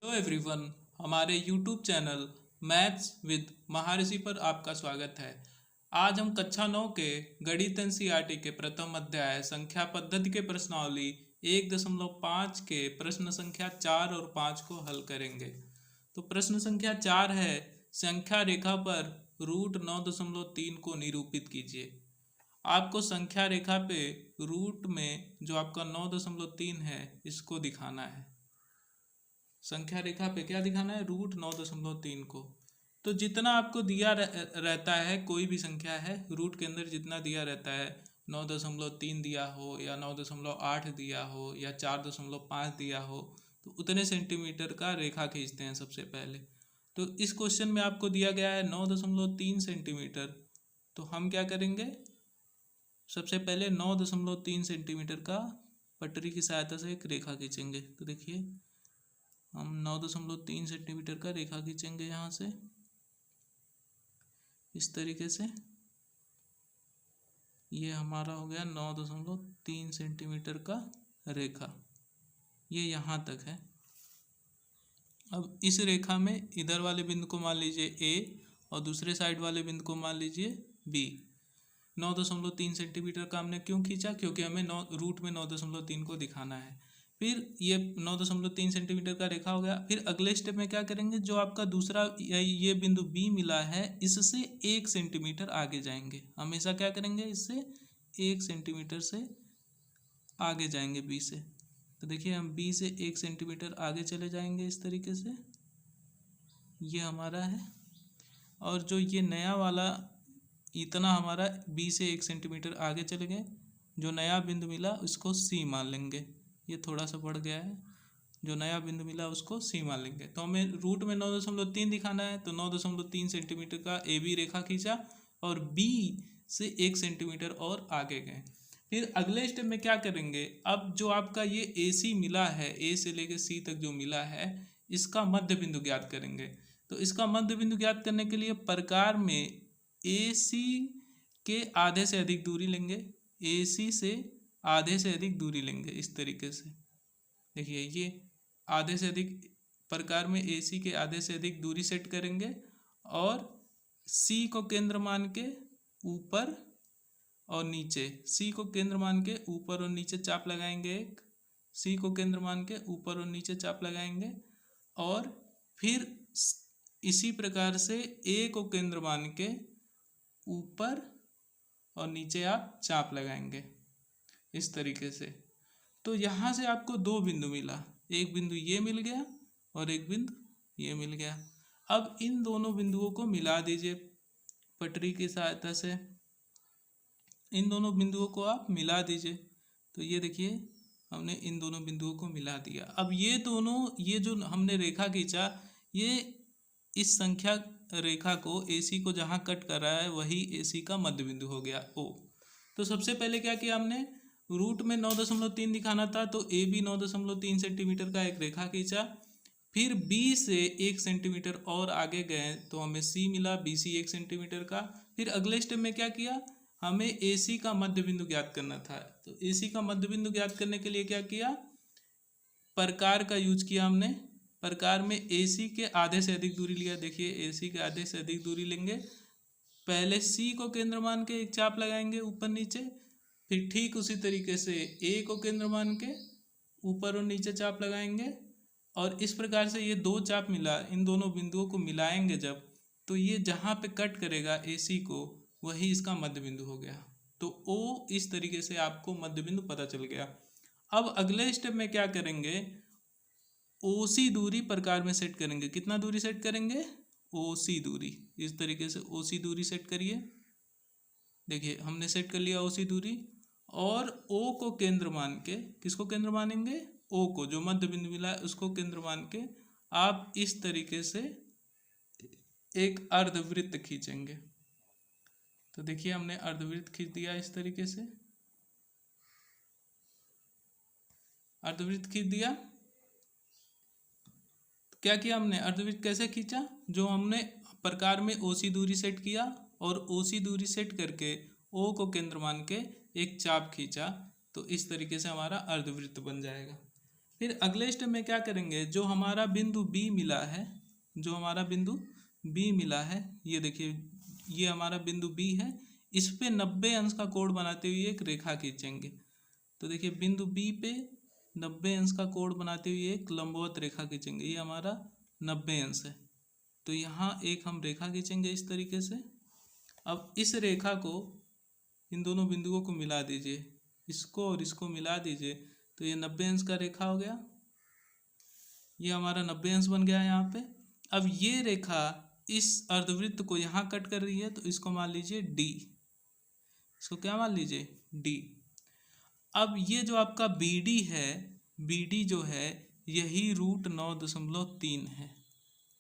Hello everyone, हमारे YouTube channel maths with महर्षि पर आपका स्वागत है। आज हम कक्षा 9 के गणित एनसीईआरटी के प्रथम अध्याय संख्या पद्धति के प्रश्नावली 1.5 के प्रश्न संख्या 4 और 5 को हल करेंगे। तो प्रश्न संख्या 4 है, संख्या रेखा पर रूट 9.3 को निरूपित कीजिए। आपको संख्या रेखा पे रूट में जो आपका 9.3 है इसको दिखाना है। संख्या रेखा पे क्या दिखाना है? रूट 9.3 को। तो जितना आपको दिया रहता है, कोई भी संख्या है, रूट के अंदर जितना दिया रहता है, 9.3 दिया हो या 9.8 दिया हो या 4.5 दिया हो, तो उतने सेंटीमीटर का रेखा खींचते हैं सबसे पहले। तो इस क्वेश्चन में आपको दिया गया है 9.3 सेंटीमीटर। तो हम क्या करेंगे? सबसे पहले 9.3 सेंटीमीटर का पटरी की सहायता से एक रेखा खींचेंगे। तो देखिए, हम 9.3 सेंटीमीटर का रेखा खींचेंगे यहाँ से इस तरीके से। ये हमारा हो गया 9.3 सेंटीमीटर का रेखा, ये यहाँ तक है। अब इस रेखा में इधर वाले बिंदु को मान लीजिए ए और दूसरे साइड वाले बिंदु को मान लीजिए बी। 9.3 सेंटीमीटर का हमने क्यों खींचा? क्योंकि हमें रूट में 9.3 को दिखाना है। फिर ये 9.3 सेंटीमीटर का रेखा हो गया। फिर अगले स्टेप में क्या करेंगे? जो आपका दूसरा ये बिंदु बी मिला है, इससे 1 सेंटीमीटर आगे जाएंगे। हमेशा क्या करेंगे? इससे 1 सेंटीमीटर से आगे जाएंगे बी से। तो देखिए, हम बी से 1 सेंटीमीटर आगे चले जाएंगे इस तरीके से। ये हमारा है। और जो ये नया वाला इतना हमारा बी से 1 सेंटीमीटर आगे चले गए। जो नया बिंदु मिला उसको सी मान लेंगे। ये थोड़ा सा बढ़ गया है। जो नया बिंदु मिला उसको सी मान लेंगे। तो हमें रूट में 9.3 दिखाना है, तो 9.3 सेंटीमीटर का ए बी रेखा खींचा और बी से 1 सेंटीमीटर और आगे गए। फिर अगले स्टेप में क्या करेंगे? अब जो आपका ये ए सी मिला है, ए से लेकर सी तक जो मिला है, इसका मध्य बिंदु ज्ञात करेंगे। तो इसका मध्य बिंदु ज्ञात करने के लिए प्रकार में ए सी के आधे से अधिक दूरी लेंगे। ए सी से आधे से अधिक दूरी लेंगे इस तरीके से। देखिए, ये आधे से अधिक प्रकार में ए सी के आधे से अधिक दूरी सेट करेंगे और सी को केंद्र मान के ऊपर और नीचे, सी को केंद्र मान के ऊपर और नीचे चाप लगाएंगे। एक सी को केंद्र मान के ऊपर और नीचे चाप लगाएंगे और फिर इसी प्रकार से ए को केंद्र मान के ऊपर और नीचे आप चाप लगाएंगे इस तरीके से। तो यहाँ से आपको दो बिंदु मिला, एक बिंदु ये मिल गया और एक बिंदु ये मिल गया। अब इन दोनों बिंदुओं को मिला दीजिए पटरी की सहायता से। इन दोनों बिंदुओं को आप मिला दीजिए। तो ये देखिए, हमने इन दोनों बिंदुओं को मिला दिया। अब ये दोनों, ये जो हमने रेखा खींचा, ये इस संख्या रेखा को AC को जहाँ कट कर रहा है वही AC का मध्य बिंदु हो गया O। तो सबसे पहले क्या किया हमने? रूट में 9.3 दिखाना था, तो AB 9.3 सेंटीमीटर का एक रेखा खींचा। फिर B से 1 सेंटीमीटर और आगे गए तो हमें C मिला, BC 1 सेंटीमीटर का। फिर अगले स्टेप में क्या किया? हमें AC का मध्य बिंदु ज्ञात करना था। तो AC का मध्य बिंदु ज्ञात करने के लिए क्या किया? प्रकार का यूज किया हमने। प्रकार में AC के आधे से अधिक दूरी लिया। देखिए, AC के आधे से अधिक दूरी लेंगे। पहले C को केंद्र मान के एक चाप लगाएंगे ऊपर नीचे। फिर ठीक उसी तरीके से A को केंद्र मान के ऊपर और नीचे चाप लगाएंगे। और इस प्रकार से ये दो चाप मिला, इन दोनों बिंदुओं को मिलाएंगे जब, तो ये जहाँ पे कट करेगा AC को, वही इसका मध्य बिंदु हो गया। तो O इस तरीके से आपको मध्य बिंदु पता चल गया। अब अगले स्टेप में क्या करेंगे? OC दूरी प्रकार में सेट करेंगे। कितना दूरी सेट करेंगे? OC दूरी। इस तरीके से OC दूरी सेट करिए। देखिए, हमने सेट कर लिया OC दूरी। और O को केंद्र मान के, किसको केंद्र मानेंगे? O को, जो मध्य बिंदु मिला है उसको केंद्र मान के आप इस तरीके से एक अर्धवृत्त खींचेंगे। तो देखिए, हमने अर्धवृत्त खींच दिया इस तरीके से। अर्धवृत्त खींच दिया। क्या किया हमने? अर्धवृत्त कैसे खींचा? जो हमने प्रकार में OC दूरी सेट किया और OC दूरी सेट करके O को केंद्र मान के एक चाप खींचा, तो इस तरीके से हमारा अर्धवृत्त बन जाएगा। फिर अगले स्टेप में क्या करेंगे, जो हमारा बिंदु बी मिला है, जो हमारा बिंदु बी मिला है, ये देखिए ये हमारा बिंदु बी है, इस पे 90 अंश का कोण बनाते हुए एक रेखा खींचेंगे। तो देखिए बिंदु बी पे 90 अंश का कोण बनाते हुए एक लंबवत रेखा खींचेंगे, ये हमारा 90 अंश है। तो यहाँ एक हम रेखा खींचेंगे इस तरीके से। अब इस रेखा को इन दोनों बिंदुओं को मिला दीजिए, इसको और इसको मिला दीजिए, तो ये 90 अंश का रेखा हो गया, ये हमारा 90 अंश बन गया यहाँ पे। अब ये रेखा इस अर्धवृत्त को यहाँ कट कर रही है, तो इसको मान लीजिए डी, इसको क्या मान लीजिए डी। अब ये जो आपका बी डी है, बी डी जो है यही √9.3 है,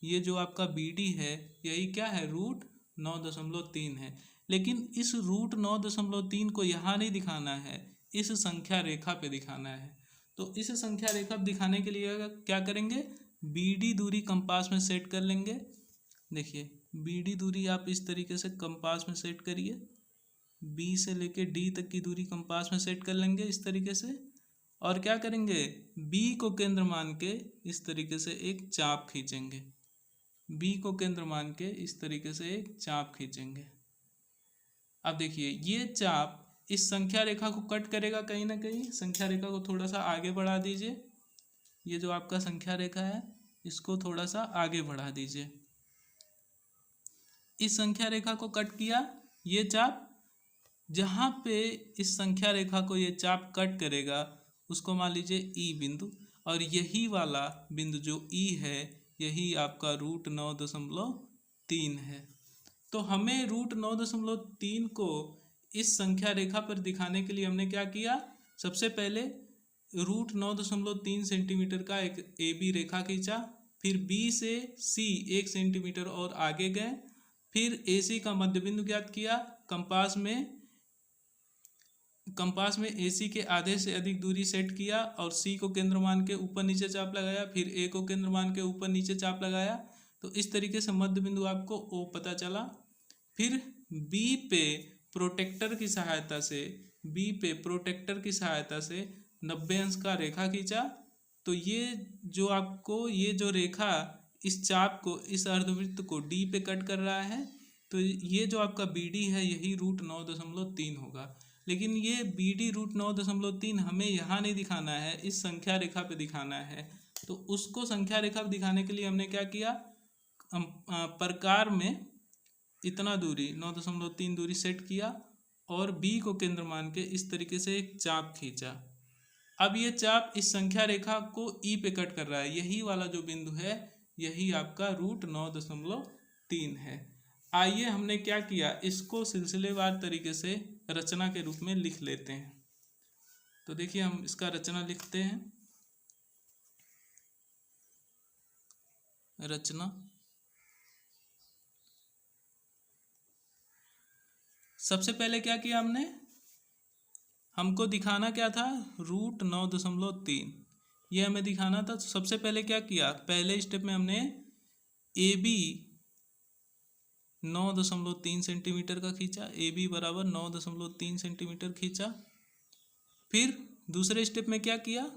ये जो आपका बी डी है यही क्या है √9.3 है। लेकिन इस √9.3 को यहाँ नहीं दिखाना है, इस संख्या रेखा पे दिखाना है। तो इस संख्या रेखा पे दिखाने के लिए क्या करेंगे, बी डी दूरी कंपास में सेट कर लेंगे। देखिए बी डी दूरी आप इस तरीके से कंपास में सेट करिए, बी से लेके डी तक की दूरी कंपास में सेट कर लेंगे इस तरीके से। और क्या करेंगे, बी को केंद्र मान के इस तरीके से एक चाप खींचेंगे, बी को केंद्र मान के इस तरीके से एक चाप खींचेंगे। अब देखिए ये चाप इस संख्या रेखा को कट करेगा कहीं ना कहीं, संख्या रेखा को थोड़ा सा आगे बढ़ा दीजिए, ये जो आपका संख्या रेखा है इसको थोड़ा सा आगे बढ़ा दीजिए। इस संख्या रेखा को कट किया, ये चाप जहाँ पे इस संख्या रेखा को ये चाप कट करेगा उसको मान लीजिए ई बिंदु, और यही वाला बिंदु जो ई है यही आपका √9.3 है। तो हमें √9.3 को इस संख्या रेखा पर दिखाने के लिए हमने क्या किया, सबसे पहले √9.3 सेंटीमीटर का एक ए बी रेखा खींचा, फिर बी से सी 1 सेंटीमीटर और आगे गए, फिर ए सी का मध्य बिंदु ज्ञात किया, कंपास में ए सी के आधे से अधिक दूरी सेट किया और सी को केंद्र मान के ऊपर नीचे चाप लगाया, फिर ए को केंद्र मान के ऊपर नीचे चाप लगाया। तो इस तरीके से मध्य बिंदु आपको ओ पता चला। फिर बी पे प्रोटेक्टर की सहायता से, बी पे प्रोटेक्टर की सहायता से 90 अंश का रेखा खींचा। तो ये जो आपको ये जो रेखा इस चाप को, इस अर्धवृत्त को डी पे कट कर रहा है, तो ये जो आपका बी डी है यही √9.3 होगा। लेकिन ये बी डी √9.3 हमें यहाँ नहीं दिखाना है, इस संख्या रेखा पे दिखाना है। तो उसको संख्या रेखा पे दिखाने के लिए हमने क्या किया, प्रकार में इतना दूरी 9.3 दूरी सेट किया और बी को केंद्र मान के इस तरीके से एक चाप खींचा। अब ये चाप इस संख्या रेखा को ई पे कट कर रहा है, यही वाला जो बिंदु है यही आपका √9.3 है। आइए हमने क्या किया, इसको सिलसिलेवार तरीके से रचना के रूप में लिख लेते हैं। तो देखिए हम इसका रचना लिखते हैं। रचना, सबसे पहले क्या किया हमने, हमको दिखाना क्या था √9.3, ये हमें दिखाना था। तो सबसे पहले क्या किया, पहले स्टेप में हमने ए बी 9.3 सेंटीमीटर का खींचा, ए बी बराबर 9.3 सेंटीमीटर खींचा। फिर दूसरे स्टेप में क्या किया,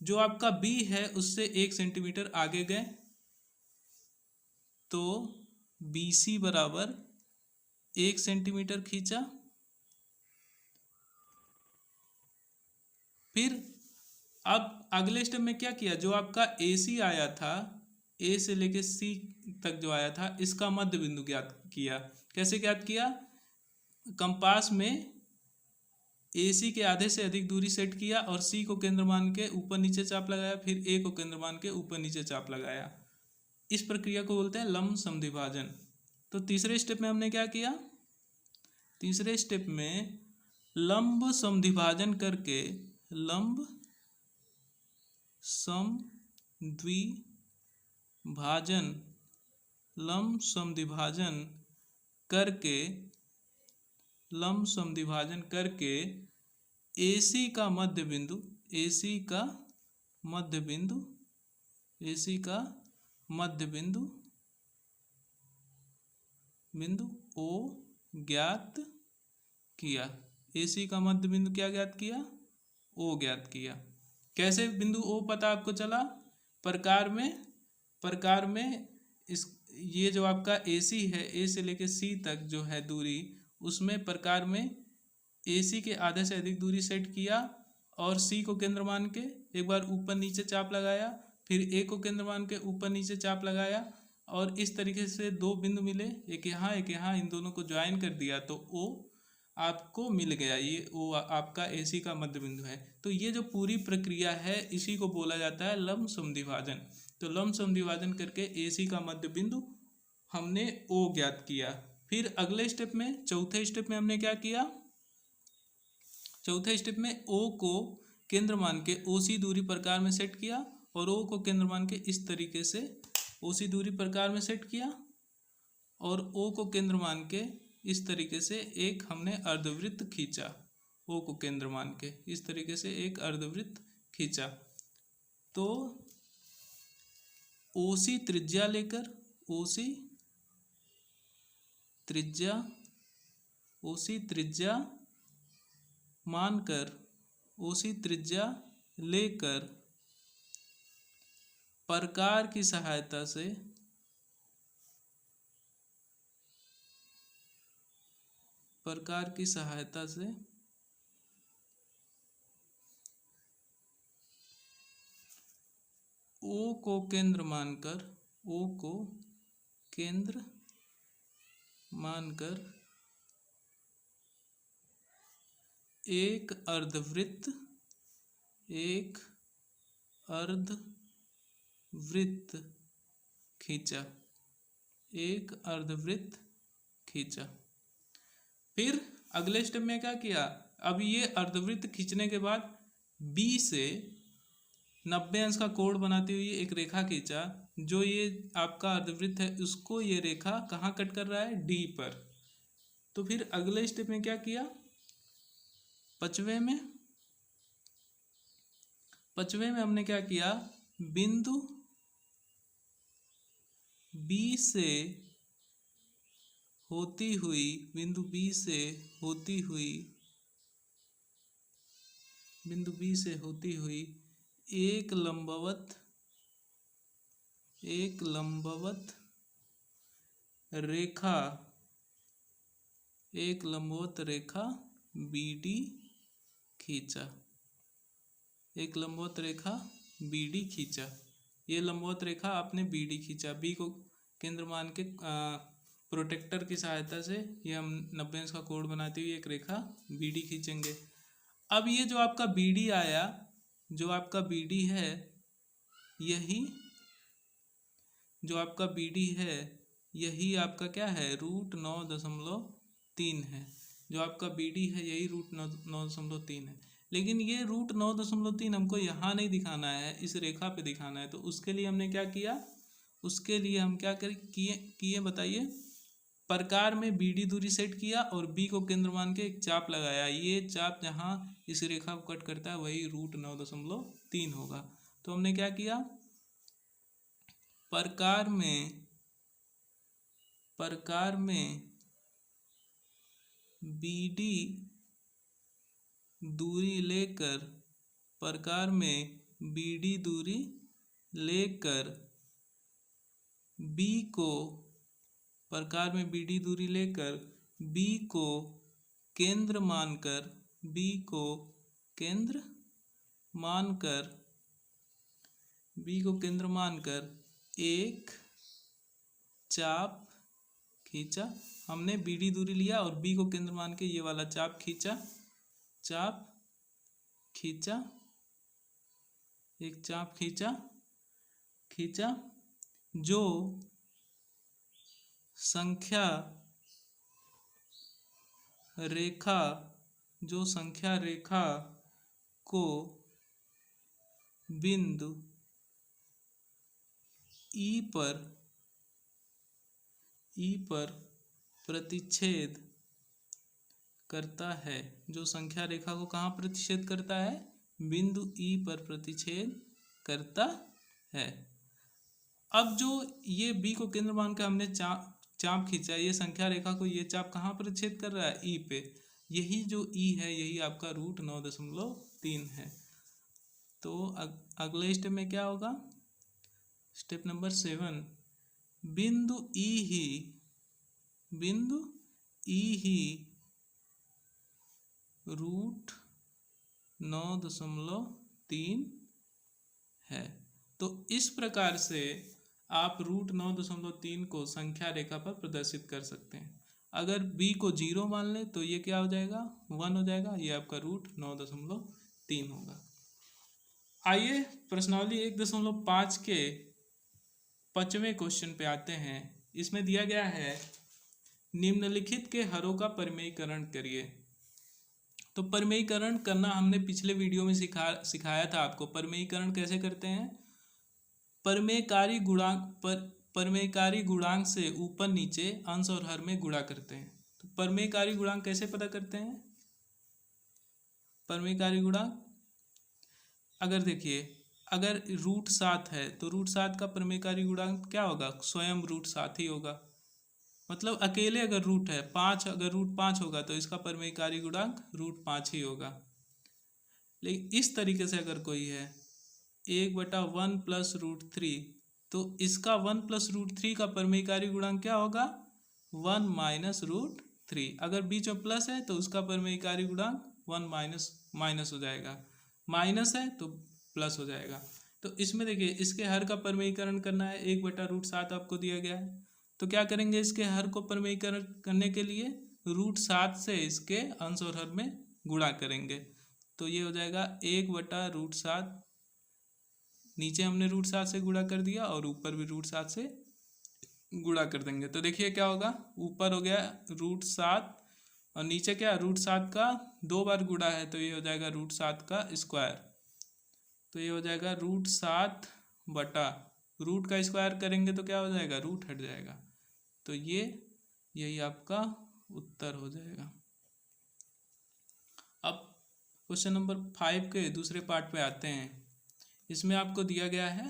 जो आपका बी है उससे 1 सेंटीमीटर आगे गए, तो बी सी बराबर 1 सेंटीमीटर खींचा। फिर अब अगले स्टेप में क्या किया, जो आपका ए सी आया था, ए से लेके सी तक जो आया था, इसका मध्य बिंदु ज्ञात किया। कैसे ज्ञात किया, कंपास में ए सी के आधे से अधिक दूरी सेट किया और सी को केंद्र मान के ऊपर नीचे चाप लगाया, फिर ए को केंद्र मान के ऊपर नीचे चाप लगाया। इस प्रक्रिया को बोलते हैं लंब समद्विभाजन। तो तीसरे स्टेप में हमने क्या किया, तीसरे स्टेप में लंब समद्विभाजन करके, लंब समद्विभाजन, लंब समद्विभाजन करके, लंब समद्विभाजन करके AC का मध्य बिंदु, AC का मध्य बिंदु, AC का मध्य बिंदु बिंदु O ज्ञात किया। AC का मध्य बिंदु क्या ज्ञात किया, O ज्ञात किया। कैसे बिंदु ओ पता आपको चला? प्रकार में इस ये जो आपका AC है, ए से लेके सी तक जो है दूरी, उसमें प्रकार में AC के आधे से अधिक दूरी सेट किया और C को केंद्र मान के एक बार ऊपर नीचे चाप लगाया, फिर A को केंद्र मान के ऊपर नीचे चाप लगाया और इस तरीके से दो बिंदु मिले, एक यहाँ, इन दोनों को ज्वाइन कर दिया तो O आपको मिल गया। ये O आपका AC का मध्य बिंदु है। तो ये जो पूरी प्रक्रिया है इसी को बोला जाता है लंब समद्विभाजन। तो लंब समद्विभाजन करके AC का मध्य बिंदु हमने O ज्ञात किया। फिर अगले स्टेप में, चौथे स्टेप में हमने क्या किया? चौथे स्टेप में O को केंद्र मान के OC दूरी प्रकार में सेट किया और O को केंद्र मान के इस तरीके से OC दूरी प्रकार में सेट किया और O को केंद्र मान के इस तरीके से एक हमने अर्धवृत्त खींचा। O को केंद्र मान के इस तरीके से एक अर्धवृत्त खींचा। तो OC त्रिज्या लेकर OC त्रिज्या मानकर OC त्रिज्या लेकर प्रकार की सहायता से O को केंद्र मानकर एक अर्धवृत्त खींचा। फिर अगले स्टेप में क्या किया? अब ये अर्धवृत्त खींचने के बाद B से 90 अंश का कोण बनाती हुई एक रेखा खींचा। जो ये आपका अर्धवृत्त है उसको ये रेखा कहाँ कट कर रहा है? D पर। तो फिर अगले स्टेप में क्या किया? पांचवें में हमने क्या किया? बिंदु B से होती हुई एक लंबवत रेखा BD खींचा। ये लंबवत रेखा आपने BD खींचा। B को केंद्र मान के प्रोटेक्टर की सहायता से ये हम 90 अंश का कोण बनाती हुई एक रेखा BD खींचेंगे। अब ये जो आपका BD आया, जो आपका BD है, यही आपका क्या है? √9.3 है। जो आपका BD है यही √9.3 है। लेकिन ये √9.3 हमको यहाँ नहीं दिखाना है, इस रेखा पे दिखाना है। तो उसके लिए हमने क्या किया? उसके लिए हम क्या किए बताइए? प्रकार में BD दूरी सेट किया और B को केंद्र मान के एक चाप लगाया। ये चाप जहाँ इस रेखा को कट करता है वही √9.3 होगा। तो हमने क्या किया? प्रकार में BD दूरी लेकर B को केंद्र मानकर एक चाप खींचा। हमने BD दूरी लिया और B को केंद्र मान के ये वाला चाप खींचा। एक चाप खींचा जो संख्या रेखा को बिंदु E पर प्रतिच्छेद करता है। जो संख्या रेखा को कहाँ प्रतिच्छेद करता है? बिंदु E पर प्रतिच्छेद करता है। अब जो ये B को केंद्र मान के हमने चाप खींचा, ये संख्या रेखा को ये चाप कहाँ प्रतिच्छेद कर रहा है? E पे। यही जो E है यही आपका √9.3 है। तो अगले स्टेप में क्या होगा, स्टेप नंबर 7, बिंदु ई ही रूट 9.3 है। तो इस प्रकार से आप रूट 9.3 को संख्या रेखा पर प्रदर्शित कर सकते हैं। अगर b को 0 मान लें तो ये क्या हो जाएगा, 1 हो जाएगा, ये आपका रूट 9.3 होगा। आइए प्रश्नावली 1.5 के 5वें क्वेश्चन पे आते हैं। इसमें दिया गया है निम्नलिखित के हरों का परिमेयीकरण करिए। तो परिमेयीकरण करना हमने पिछले वीडियो में सिखाया था आपको। परिमेयीकरण कैसे करते हैं, परिमेयकारी गुणांक से ऊपर नीचे अंश और हर में गुणा करते हैं। तो परिमेयकारी गुणांक कैसे पता करते हैं, परिमेयकारी गुणांक अगर देखिए, अगर रूट 7 है तो रूट 7 का परिमेयकारी गुणांक क्या होगा, स्वयं रूट 7 ही होगा। मतलब अकेले अगर रूट है 5, अगर रूट 5 होगा तो इसका परिमेयकारी गुणांक रूट 5 ही होगा। लेकिन इस तरीके से अगर कोई है 1/1 प्लस रूट 3, तो इसका 1 प्लस रूट 3 का परिमेयकारी गुणांक क्या होगा, 1 माइनस रूट 3। अगर बीच में प्लस है तो उसका परिमेयकारी गुणांक 1 माइनस हो जाएगा, माइनस है तो प्लस हो जाएगा। तो इसमें देखिए इसके हर का परिमेयीकरण करना है, 1/√7 आपको दिया गया है। तो क्या करेंगे, इसके हर को परिमेयीकरण करने के लिए रूट 7 से इसके अंश और हर में गुणा करेंगे। तो ये हो जाएगा 1/√7, नीचे हमने रूट 7 से गुणा कर दिया और ऊपर भी रूट 7 से गुणा कर देंगे। तो देखिए क्या होगा, ऊपर हो गया रूट 7 और नीचे क्या रूट 7 का 2 बार गुणा है, तो ये हो जाएगा रूट 7 का स्क्वायर। तो ये हो जाएगा रूट 7 बटा रूट का स्क्वायर करेंगे तो क्या हो जाएगा, रूट हट जाएगा। तो यही आपका उत्तर हो जाएगा। अब क्वेश्चन नंबर 5 के दूसरे पार्ट पे आते हैं। इसमें आपको दिया गया है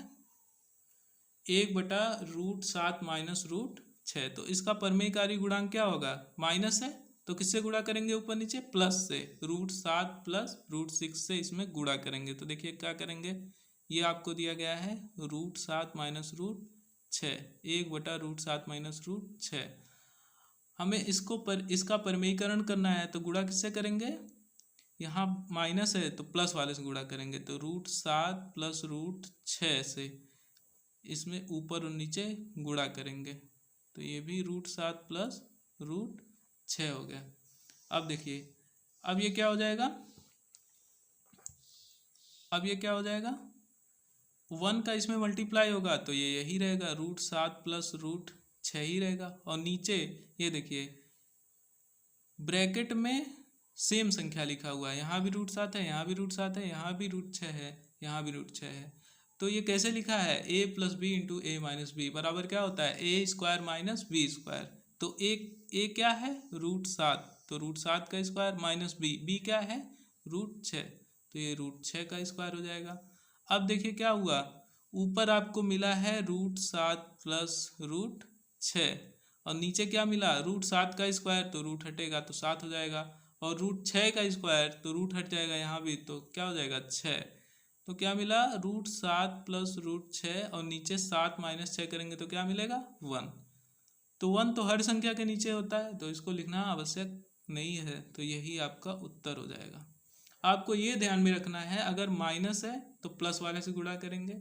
1/√7 माइनस रूट 6। तो इसका परिमेयकारी गुणांक क्या होगा, माइनस है तो किससे गुणा करेंगे, ऊपर नीचे प्लस से, रूट 7 प्लस रूट 6 से इसमें गुणा करेंगे। तो देखिए क्या करेंगे, ये आपको दिया गया है root 7 minus root 6, 1/√7 minus root 6। हमें इसका परिमेयीकरण करना है तो गुणा किससे करेंगे, यहाँ माइनस है तो प्लस वाले से गुणा करेंगे। तो रूट 7 प्लस रूट 6 से इसमें ऊपर और नीचे गुणा करेंगे। तो ये भी रूट 7 प्लस रूट 6 हो गया। अब देखिए अब ये क्या हो जाएगा, 1 का इसमें मल्टीप्लाई होगा तो ये यही रहेगा, रूट 7 प्लस रूट 6 ही रहेगा। और नीचे ये देखिए ब्रैकेट में सेम संख्या लिखा हुआ है, यहाँ भी रूट 7 है, यहाँ भी रूट 7 है, यहाँ भी रूट 6 है, यहाँ भी रूट 6 है। तो ये कैसे लिखा है, a plus B into A minus B बराबर क्या होता है, a square minus B square. तो a क्या है, रूट 7, तो रूट 7 का स्क्वायर माइनस b क्या है, रूट 6, तो ये रूट 6 का स्क्वायर हो जाएगा। अब देखिए क्या हुआ, ऊपर आपको मिला है रूट 7 प्लस रूट 6 और नीचे क्या मिला, रूट 7 का स्क्वायर, तो रूट हटेगा तो 7 हो जाएगा, और रूट 6 का स्क्वायर तो रूट हट जाएगा यहाँ भी, तो क्या हो जाएगा 6। तो क्या मिला, रूट 7 प्लस रूट 6 और नीचे 7 माइनस 6 करेंगे तो क्या मिलेगा, 1। तो 1 तो हर संख्या के नीचे होता है तो इसको लिखना आवश्यक नहीं है। तो यही आपका उत्तर हो जाएगा। आपको ये ध्यान में रखना है, अगर माइनस है तो प्लस वाले से गुणा करेंगे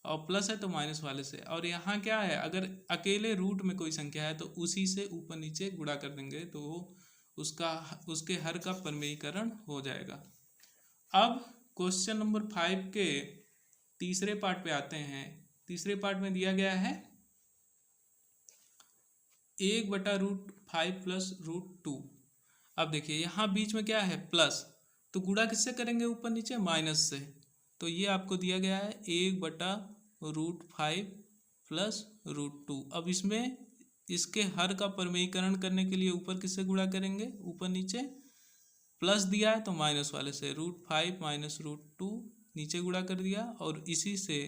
और प्लस है तो माइनस वाले से। और यहाँ क्या है, अगर अकेले रूट में कोई संख्या है तो उसी से ऊपर नीचे गुणा कर देंगे तो उसके हर का परिमेयीकरण हो जाएगा। अब क्वेश्चन नंबर 5 के तीसरे पार्ट पे आते हैं। तीसरे पार्ट में दिया गया है 1/√5 प्लस रूट 2। अब देखिए यहाँ बीच में क्या है, प्लस, तो गुणा किससे करेंगे, ऊपर नीचे माइनस से। तो ये आपको दिया गया है 1/√5 प्लस रूट 2। अब इसमें इसके हर का परिमेयीकरण करने के लिए ऊपर किससे गुणा करेंगे, ऊपर नीचे, प्लस दिया है तो माइनस वाले से, रूट 5 माइनस रूट 2 नीचे गुणा कर दिया और इसी से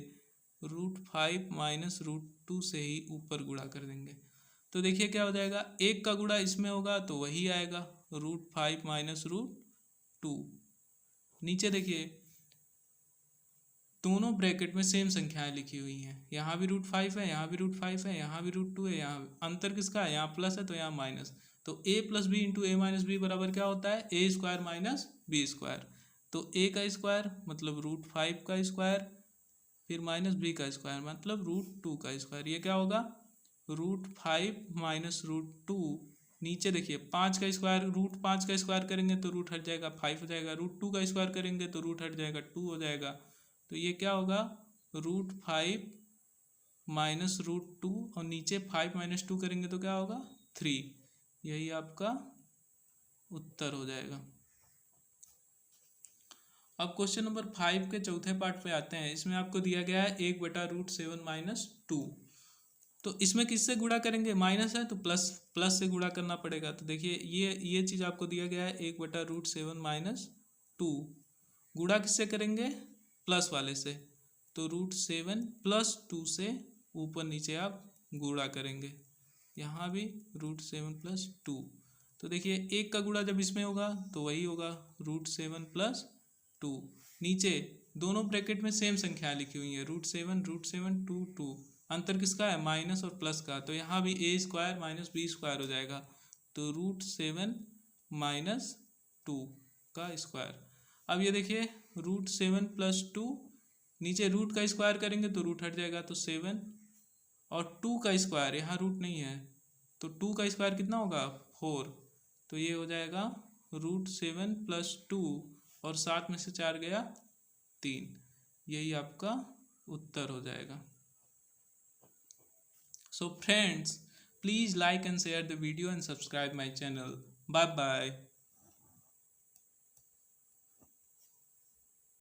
रूट 5 माइनस रूट 2 से ही ऊपर गुणा कर देंगे। तो देखिए क्या हो जाएगा, 1 का गुणा इसमें होगा तो वही आएगा, रूट 5 माइनस रूट 2। नीचे देखिए दोनों ब्रैकेट में सेम संख्याएं लिखी हुई हैं, यहाँ भी √5 है, यहाँ भी √5 है, यहाँ भी √2 है, यहाँ अंतर किसका है, यहाँ प्लस है तो यहाँ माइनस। तो a plus B into A minus B बराबर क्या होता है, A square minus B square. तो a का स्क्वायर मतलब √5 का स्क्वायर, फिर माइनस बी का स्क्वायर मतलब √2 का स्क्वायर। ये क्या होगा, √5 माइनस √2। नीचे देखिए 5 का स्क्वायर, √5 का स्क्वायर करेंगे तो रूट हट जाएगा 5 हो जाएगा, √2 का स्क्वायर करेंगे तो रूट हट जाएगा 2 हो जाएगा। तो ये क्या होगा, √5 माइनस √2 और नीचे 5 माइनस 2 करेंगे तो क्या होगा 3। यही आपका उत्तर हो जाएगा। अब क्वेश्चन नंबर 5 के चौथे पार्ट पे आते हैं। इसमें आपको दिया गया है 1/√7 माइनस 2। तो इसमें किससे गुणा करेंगे, माइनस है तो प्लस से गुणा करना पड़ेगा। तो देखिए ये चीज़ आपको दिया गया है 1/√7 माइनस 2। गुणा किससे करेंगे, प्लस वाले से। तो √7 प्लस 2 से ऊपर नीचे आप गुणा करेंगे, यहाँ भी √7 प्लस 2। तो देखिए एक का गुणा जब इसमें होगा तो वही होगा √7 प्लस 2। नीचे दोनों ब्रैकेट में सेम संख्या लिखी हुई है, √7 2 2। अंतर किसका है, माइनस और प्लस का। तो यहाँ भी a square minus B square हो जाएगा। तो √7 माइनस 2 का स्क्वायर। अब ये देखिए √7 प्लस 2, नीचे रूट का स्क्वायर करेंगे तो रूट हट जाएगा, तो 7 और 2 का स्क्वायर, यहाँ रूट नहीं है तो 2 का स्क्वायर कितना होगा 4। तो ये हो जाएगा √7 प्लस 2 और 7 में से 4 गया 3। यही आपका उत्तर हो जाएगा। So friends, please like and share the video and subscribe my channel. Bye bye.